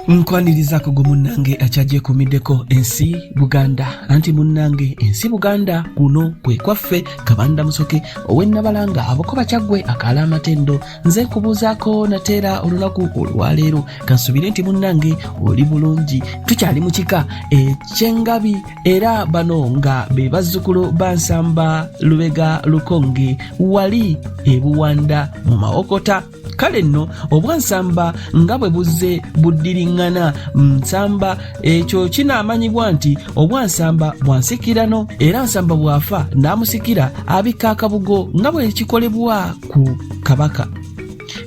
Nkwanirizaako gwe munnange akyagyekuumiddeko ensi Buganda anti munnange ensi Buganda kuno kwe kwaffe Kabanda Musoke ow'Ennabalanga Abukoba Kyaggwe akaala amatendo nze nkubuuzaako nateera olunaku olwaleero kansubire nti munnange oli bulungi tukyali mu kika eky'Engabi era bano nga be bazzukulu ba Nsamba Lubega Lukonge wali ebuwanda mu Mawokota. Kale nno obwansamba nga bwe buzze buddiriŋŋana Nsamba ekyo kinaamanyibwa nti obwansamba bwansikirano era Nsamba bwafa n'amusikira abikka akabugo nga bwe kikolebwa ku Kabaka.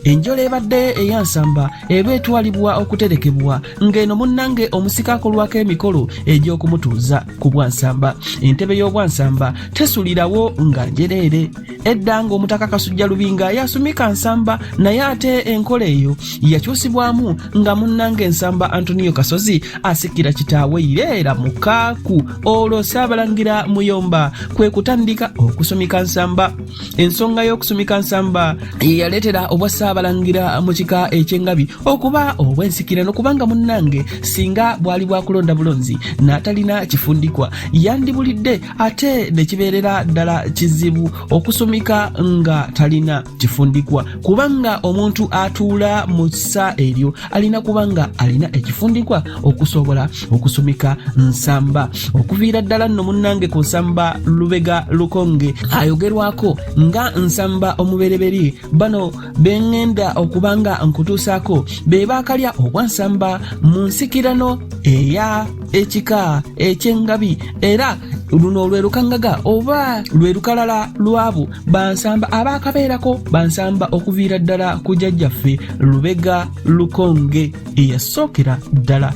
Enjola ebadde eya Nsamba eba etwalibwa okuterekebwa ng'eno munnange omusika akolwako emikolo egy'okumutuuza ku bwansamba. Entebe y'obwansamba tesulirawo nga njereere. Edda ng'omutaka Kasujja Lubinga yasumika Nsamba naye ate enkola eyo yakyusibwamu nga munnange Nsamba Antonio Kasozi asikira kitaawe Ireera mu Kaaku olwo Ssaabalangira Muyomba kwe kutandika okusumika Nsamba. Ensonga y'okusumika Nsamba ye yaleetera obwa Ssaabalangira mu kika eky'Engabi okuba obwensikirano kubanga munnange singa bwali bwakulonda bulonzi n'atalina kifundikwa yandibulidde ate ne kibeerera ddala kizibu okusumika nga talina kifundikwa kubanga omuntu atuula mu ssa eryo alina kubanga alina ekifundikwa okusobola okusumika Nsamba. Okuviira ddala nno munnange ku Nsamba Lubega Lukonge ayogerwako nga Nsamba omubereberye bano bengenda okubanga nkutuusaako be baakalya obwansamba mu nsikirano eya ekika eky'Engabi era luno lwe lukangaga oba lwe lukalala lwabo bansamba abaakabeerako bansamba okuviira ddala ku jjajjaffe Lubega Lukonge eyasookera ddala.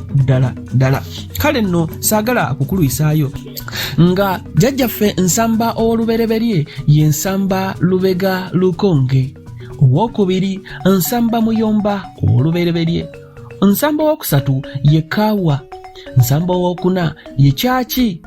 Kale nno saagala kukulwisaayo nga jjajjaffe Nsamba ow'olubereberye ye Nsamba Lubega Lukonge. Owokubiri Nsamba Muyomba ow'olubereberye. Nsamba owokusatu ye Kaawa. Nsamba owokuna ye Kyaki.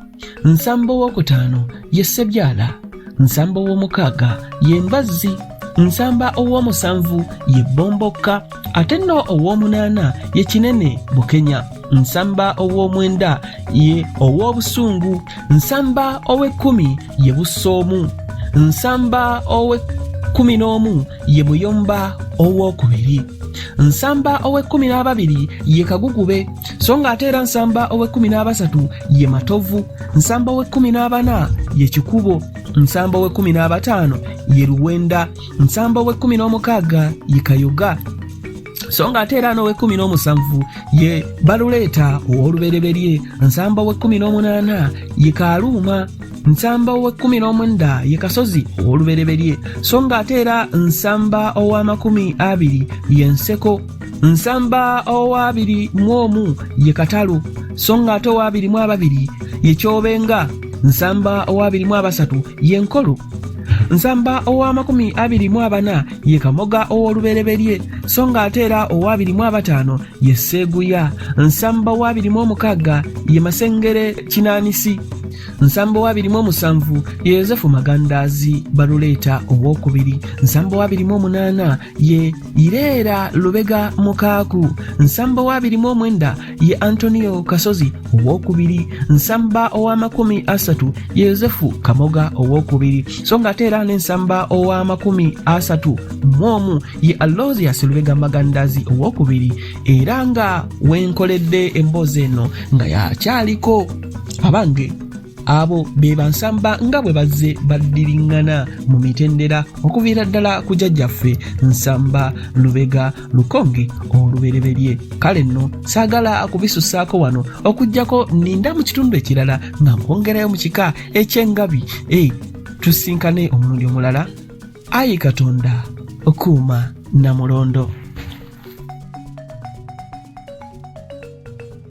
Nsamba owokutaano ye Ssebyala. Nsamba ow'omukaaga ye Mbazzi. Nsamba ow'omusanvu ye Bombokka. Ate nno ow'omunaana ye Kinene Bukenya. Nsamba ow'omwenda ye Ow'obusungu. Nsamba ow'ekkumi ye Busoomu. Nsamba ow'e11 ye Muyomba ow'okubiri. Nsamba ow'e12 ye Kagugube so nga ate era Nsamba ow'e13 ye Matovu. Nsamba ow'e14 ye Kikubo. Nsamba ow'e15 ye Luwenda. Nsamba ow'e16 ye Kayoga so nga ate era n'ow'e17 ye Baluleeta ow'olubereberye. Nsamba ow'e18 ye Kaaluuma. Nsamba ow'e19 ye Kasozi ow'olubereberye so nga ate era Nsamba ow'amakumi 20 ye Nseko. Nsamba ow'abiri-mu-omu ye Katalu so nga ate ow'abiri-mu-ababiri ye Kyobenga. Nsamba ow'abiri-mu-abasatu ye Nkolo. Nsamba ow'amakumi 24 ye Kamoga ow'olubereberye so nga ate era ow'abiri-mu-5 ye Sseeguya. Nsamba ow'abiri-mu-6 ye Masengere Kinaanisi. Nsamba ow'abiri-mu-7 ye Yozefu Magandaazi Baluleeta ow'okubiri. Nsamba ow'abiri-mu-8 ye Ireera Lubega Mukaaku. Nsamba ow'abiri-mu-9 ye Antonio Kasozi ow'okubiri. Nsamba ow'amakumi 30 ye Yozefu Kamoga ow'okubiri so nga ate era n'ensamba ow'amakumi 31 ye Alozias Lubega Magandaazi ow'okubiri era nga wenkoledde emboozi eno nga yakyaliko abange abo be bansamba nga bwe bazze baddiriŋŋana mu mitendera okuviira ddala ku jjajjaffe Nsamba Lubega Lukonge olubereberye. Kale nno saagala kubisusaako wano okuggyako ninda mu kitundu ekirala nga nkwongerayo mu kika eky'Engabi. Tusinkane omulundi omulala. Ayi Katonda okuuma Namulondo.